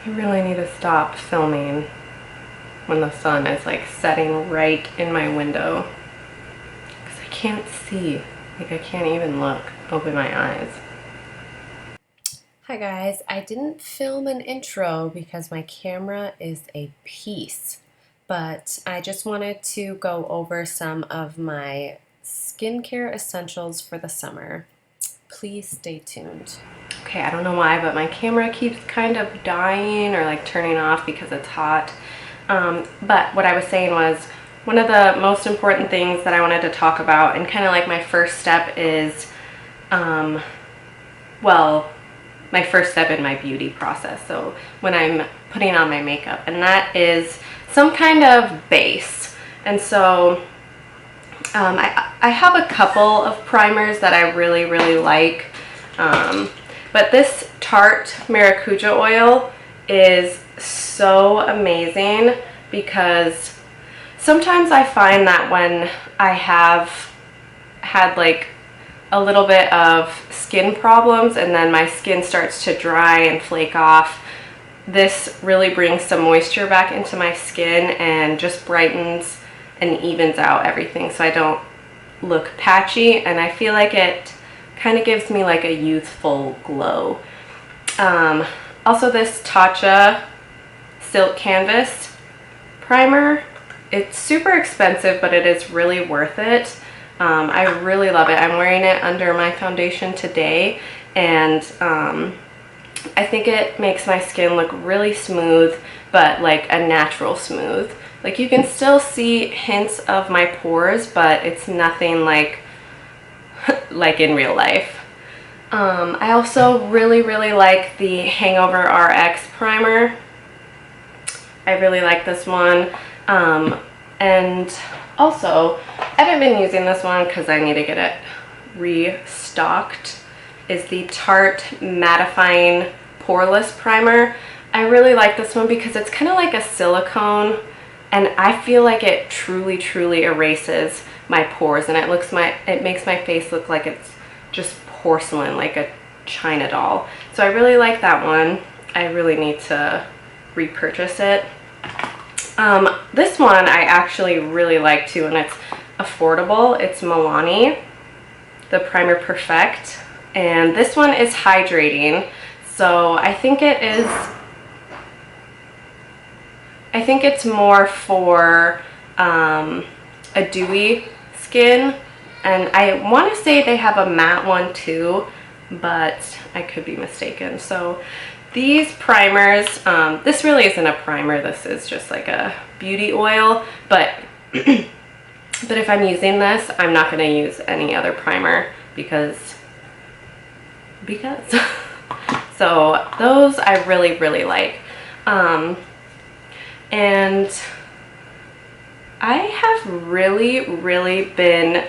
I really need to stop filming when the sun is like setting right in my window because I can't see. Like I can't even open my eyes. Hi guys, I didn't film an intro because my camera is a piece, but I just wanted to go over some of my skincare essentials for the summer. Please stay tuned. Okay, I don't know why, but my camera keeps kind of dying or like turning off because it's hot. But what I was saying was one of the most important things that I wanted to talk about, and kind of like my first step is, well, my first step in my beauty process. So when I'm putting on my makeup, and that is some kind of base. And so I have a couple of primers that I really, really like. But this Tarte Maracuja oil is so amazing because sometimes I find that when I have had like a little bit of skin problems and then my skin starts to dry and flake off, this really brings some moisture back into my skin and just brightens and evens out everything so I don't look patchy, and I feel like it kind of gives me like a youthful glow. Also this Tatcha Silk Canvas primer, it's super expensive but it is really worth it. I really love it. I'm wearing it under my foundation today, and I think it makes my skin look really smooth, but like a natural smooth. Like you can still see hints of my pores, but it's nothing like in real life. I also really, really like the Hangover RX primer. I really like this one. And also, I haven't been using this one because I need to get it restocked, is the Tarte Mattifying Poreless Primer. I really like this one because it's kind of like a silicone, and I feel like it truly, truly erases my pores, and it makes my face look like it's just porcelain, like a China doll. So I really like that one. I really need to repurchase it. This one I actually really like too, and it's affordable. It's Milani, the Primer Perfect, and this one is hydrating. So I think it's more for a dewy skin, and I want to say they have a matte one too, but I could be mistaken. So these primers, this really isn't a primer, this is just like a beauty oil, but but if I'm using this, I'm not going to use any other primer because so those I really, really like. And I have really, really been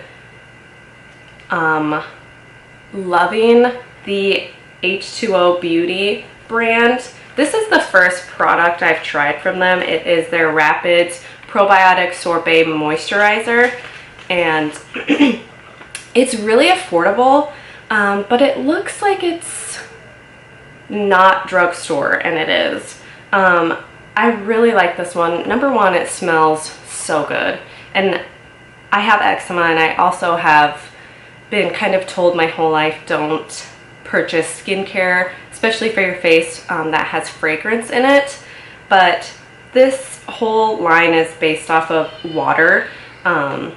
loving the H2O Beauty brand. This is the first product I've tried from them. It is their Rapids Probiotic Sorbet Moisturizer, and it's really affordable, but it looks like it's not drugstore, and it is. I really like this one. Number one, it smells so good, and I have eczema, and I also have been kind of told my whole life, don't purchase skincare, especially for your face, that has fragrance in it. But this whole line is based off of water, and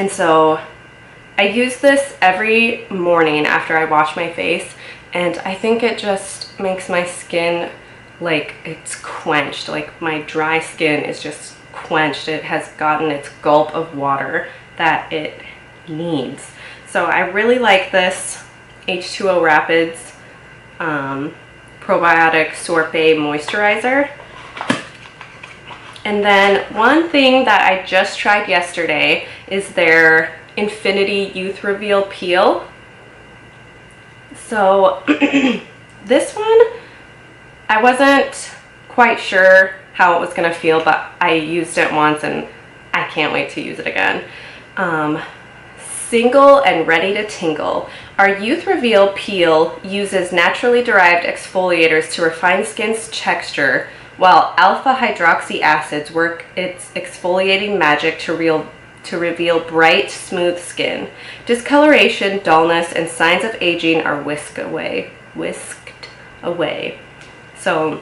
so I use this every morning after I wash my face, and I think it just makes my skin like it's quenched. Like my dry skin is just quenched. It has gotten its gulp of water that it needs. So I really like this H2O Rapids Probiotic Sorbet Moisturizer. And then one thing that I just tried yesterday is their Infinity Youth Reveal Peel. So this one, I wasn't quite sure how it was going to feel, but I used it once and I can't wait to use it again. Single and ready to tingle. Our Youth Reveal Peel uses naturally derived exfoliators to refine skin's texture, while alpha hydroxy acids work its exfoliating magic to reveal bright, smooth skin. Discoloration, dullness, and signs of aging are whisked away. So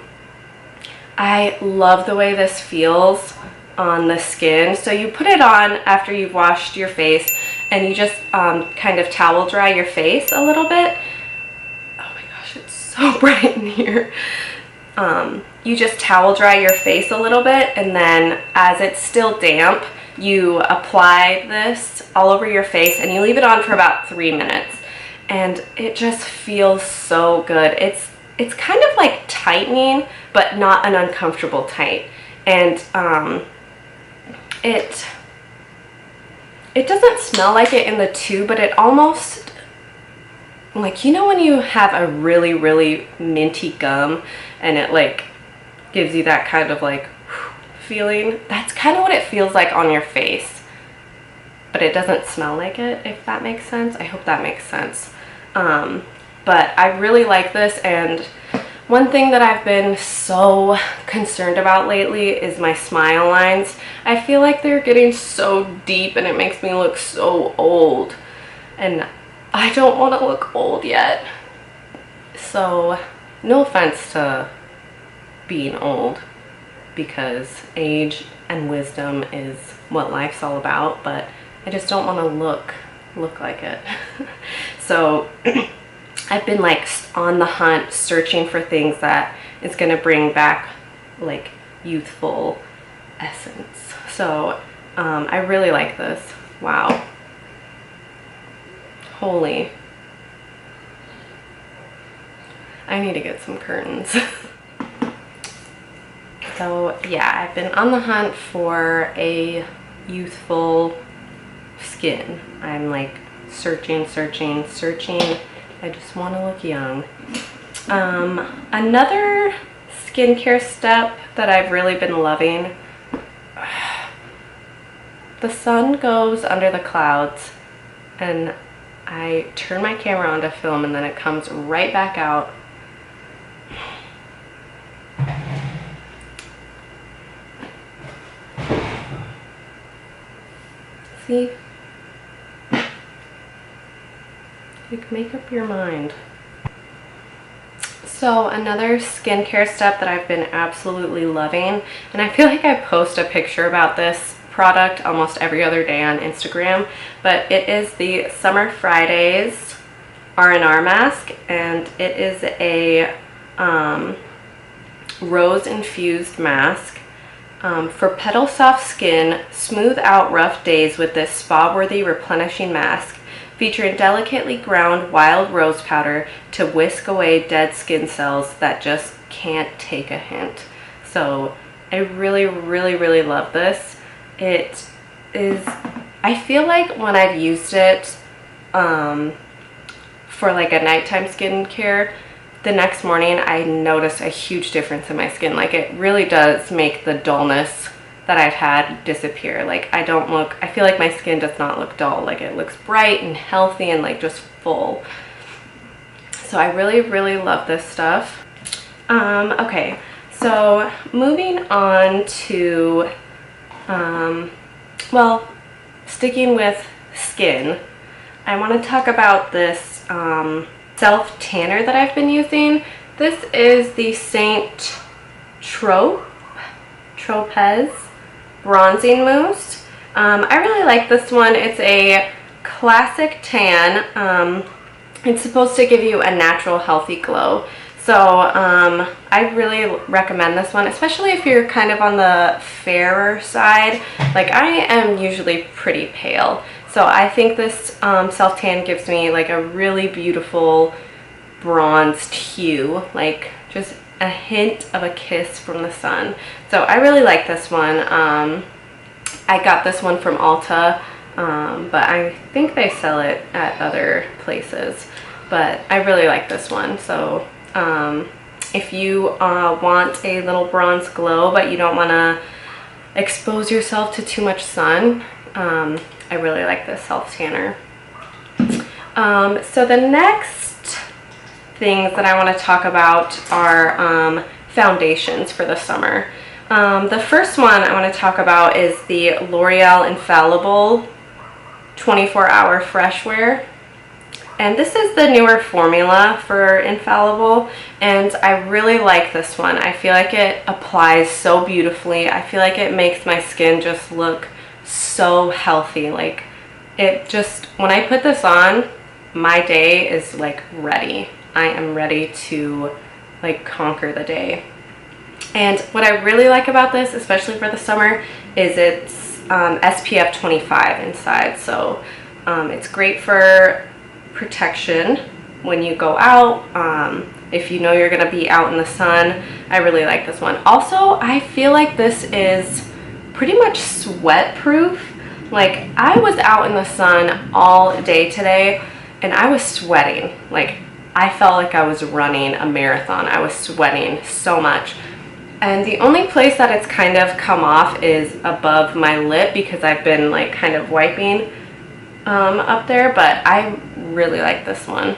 I love the way this feels on the skin. So you put it on after you've washed your face, and you just kind of towel dry your face a little bit. Oh my gosh, it's so bright in here. You just towel dry your face a little bit, and then as it's still damp, you apply this all over your face, and you leave it on for about 3 minutes, and it just feels so good. It's kind of like tightening, but not an uncomfortable tight, and it doesn't smell like it in the tube, but it almost, like, you know when you have a really, really minty gum and it like gives you that kind of like feeling? That's kind of what it feels like on your face, but it doesn't smell like it, if that makes sense. I hope that makes sense. But I really like this, and one thing that I've been so concerned about lately is my smile lines. I feel like they're getting so deep, and it makes me look so old, and I don't want to look old yet. So no offense to being old, because age and wisdom is what life's all about, but I just don't want to look like it. So I've been like on the hunt, searching for things that is going to bring back like youthful essence. So I really like this. Wow. Holy. I need to get some curtains. So yeah, I've been on the hunt for a youthful skin. I'm like searching. I just want to look young. Another skincare step that I've really been loving. The sun goes under the clouds, and I turn my camera on to film, and then it comes right back out. See? You can make up your mind. So another skincare step that I've been absolutely loving, and I feel like I post a picture about this product almost every other day on Instagram, but it is the Summer Fridays R&R mask, and it is a rose infused mask. For petal soft skin, smooth out rough days with this spa-worthy replenishing mask, featuring delicately ground wild rose powder to whisk away dead skin cells that just can't take a hint. So I really love this. It is, I feel like when I've used it for like a nighttime skincare, the next morning I notice a huge difference in my skin. Like, it really does make the dullness that I've had disappear. Like, I feel like my skin does not look dull. Like, it looks bright and healthy and like just full. So I really love this stuff. Okay, so moving on to, well, sticking with skin, I want to talk about this self tanner that I've been using. This is the Saint Tropez bronzing mousse. I really like this one. It's a classic tan. It's supposed to give you a natural healthy glow. So I really recommend this one, especially if you're kind of on the fairer side. Like, I am usually pretty pale, so I think this self tan gives me like a really beautiful bronzed hue, like just a hint of a kiss from the sun. So I really like this one. I got this one from Ulta, but I think they sell it at other places, but I really like this one. So if you want a little bronze glow but you don't want to expose yourself to too much sun, I really like this self tanner. So the next things that I want to talk about are foundations for the summer. The first one I want to talk about is the L'Oreal Infallible 24-Hour Fresh Wear. And this is the newer formula for Infallible, and I really like this one. I feel like it applies so beautifully. I feel like it makes my skin just look so healthy. Like, it just, when I put this on, my day is like ready. I am ready to like conquer the day. And what I really like about this, especially for the summer, is it's SPF 25 inside. So it's great for protection when you go out. If you know you're gonna be out in the sun, I really like this one. Also, I feel like this is pretty much sweat proof. Like, I was out in the sun all day today and I was sweating. Like, I felt like I was running a marathon. I was sweating so much. And the only place that it's kind of come off is above my lip because I've been like kind of wiping up there, but I really like this one.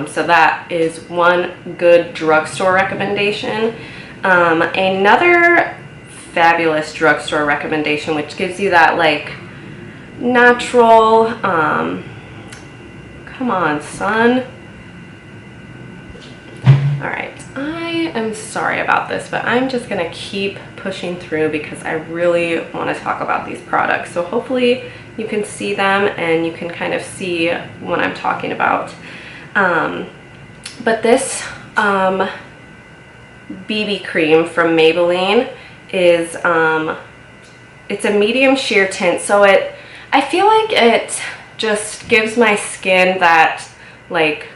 So that is one good drugstore recommendation. Another fabulous drugstore recommendation, which gives you that like natural, come on, sun. All right, I am sorry about this, but I'm just gonna keep pushing through because I really want to talk about these products. So hopefully you can see them and you can kind of see what I'm talking about. But this BB cream from Maybelline is it's a medium sheer tint, so I feel like it just gives my skin that, like,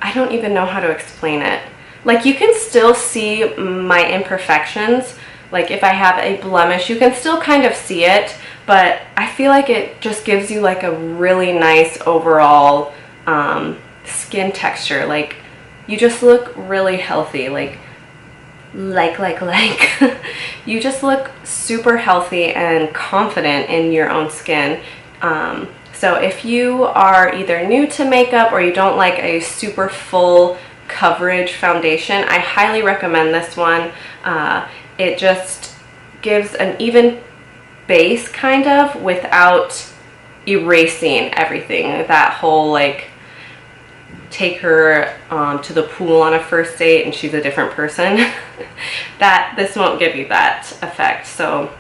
I don't even know how to explain it. Like, you can still see my imperfections. Like, if I have a blemish, you can still kind of see it, but I feel like it just gives you like a really nice overall skin texture. Like, you just look really healthy. Like you just look super healthy and confident in your own skin. So if you are either new to makeup or you don't like a super full coverage foundation, I highly recommend this one. It just gives an even base kind of without erasing everything. That whole like take her to the pool on a first date and she's a different person. That this won't give you that effect. So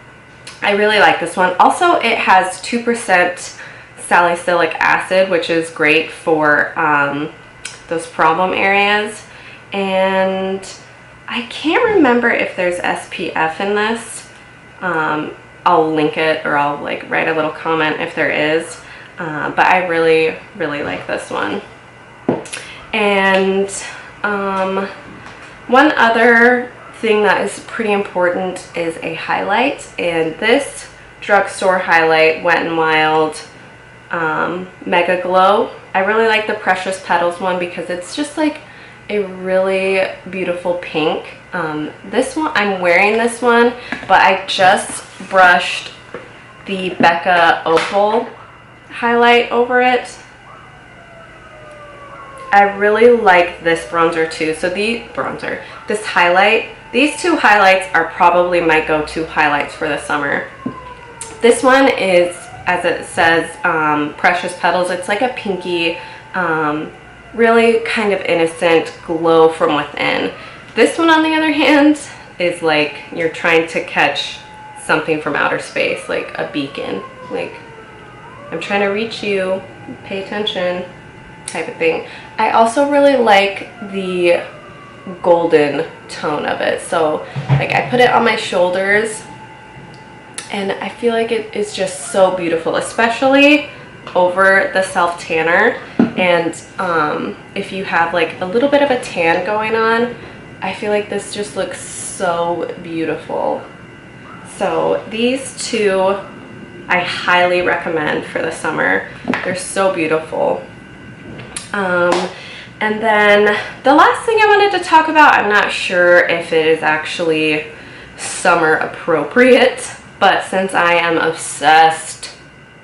I really like this one. Also, it has 2% salicylic acid, which is great for those problem areas. And I can't remember if there's SPF in this. I'll link it, or I'll like write a little comment if there is. But I really, really like this one. And one other thing that is pretty important is a highlight. And this drugstore highlight, Wet n Wild Mega Glow. I really like the Precious Petals one because it's just like a really beautiful pink. This one, I'm wearing this one, but I just brushed the Becca Opal highlight over it. I really like this bronzer too. So this highlight, these two highlights are probably my go-to highlights for the summer. This one is, as it says, Precious Petals. It's like a pinky, really kind of innocent glow from within. This one, on the other hand, is like you're trying to catch something from outer space, like a beacon. Like, I'm trying to reach you, pay attention, type of thing. I also really like the golden tone of it. So like I put it on my shoulders and I feel like it is just so beautiful, especially over the self tanner. And if you have like a little bit of a tan going on, I feel like this just looks so beautiful. So these two I highly recommend for the summer. They're so beautiful. And then the last thing I wanted to talk about, I'm not sure if it is actually summer appropriate, but since I am obsessed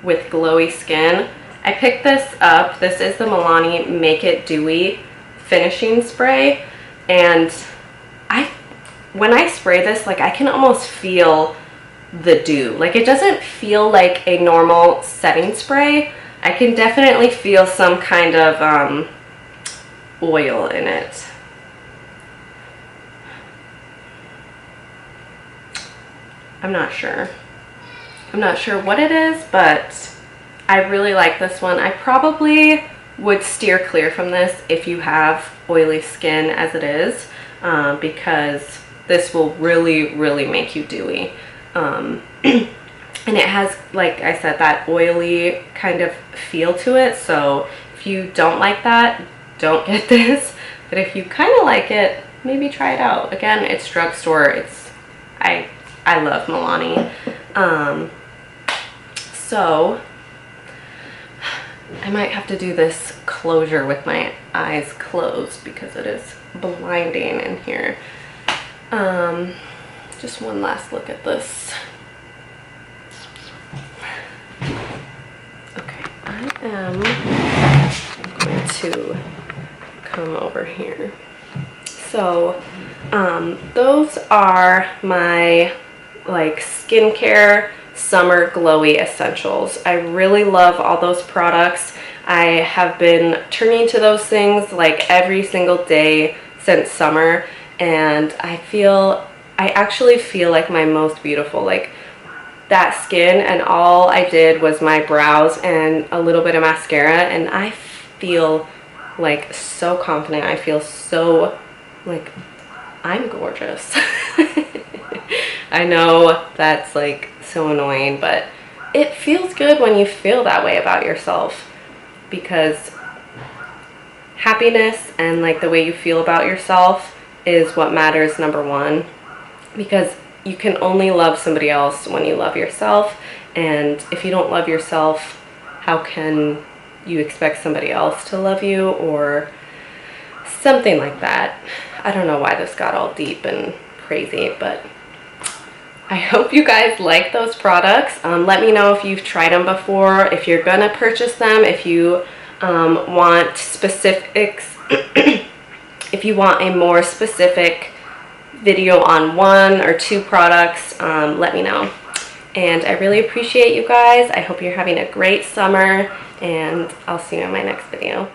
with glowy skin. I picked this up. This is the Milani Make It Dewy finishing spray, and when I spray this, like, I can almost feel the dew. Like, it doesn't feel like a normal setting spray. I can definitely feel some kind of oil in it. I'm not sure what it is, but I really like this one. I probably would steer clear from this if you have oily skin as it is, because this will really make you dewy. And it has, like I said, that oily kind of feel to it. So if you don't like that, don't get this. But if you kind of like it, maybe try it out. Again, it's drugstore. I love Milani. So I might have to do this closure with my eyes closed because it is blinding in here. Just one last look at this. Okay, I am going to come over here. So those are my like skincare summer glowy essentials. I really love all those products. I have been turning to those things like every single day since summer, and I actually feel like my most beautiful. Like, that skin, and all I did was my brows and a little bit of mascara, and I feel like so confident. I feel so like I'm gorgeous. I know that's like so annoying, but it feels good when you feel that way about yourself, because happiness and like the way you feel about yourself is what matters, number one, because you can only love somebody else when you love yourself. And if you don't love yourself, how can you expect somebody else to love you, or something like that. I don't know why this got all deep and crazy, but I hope you guys like those products. Let me know if you've tried them before, if you're gonna purchase them, if you want specifics, if you want a more specific video on 1 or 2 products, let me know. And I really appreciate you guys. I hope you're having a great summer, and I'll see you in my next video.